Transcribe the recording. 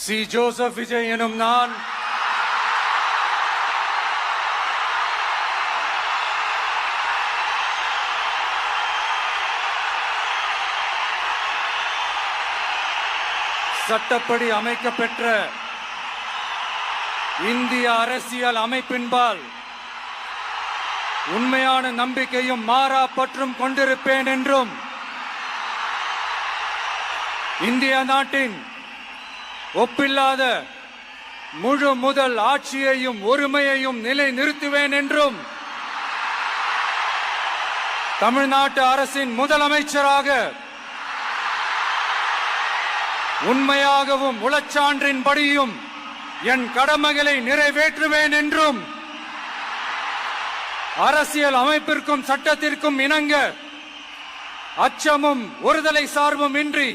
C. Joseph Vijay எனும் நான் சட்டப்படி அமைக்கப்பெற்ற இந்திய அரசியல் அமைப்பின்பால் உண்மையான நம்பிக்கையும் மாறா பற்றும் கொண்டிருப்பேன் என்றும் இந்திய நாட்டின் ஒப்பில்லாத முழு முதல் ஆட்சியையும் ஒருமையையும் நிலை நிறுத்துவேன் என்றும் தமிழ்நாட்டு அரசின் முதலமைச்சராக உண்மையாகவும் உளச்சான்றின்படியும் என் கடமைகளை நிறைவேற்றுவேன் என்றும் அரசியல் அமைப்பிற்கும் சட்டத்திற்கும் இணங்க அச்சமும் ஒருதலை சார்பும் இன்றி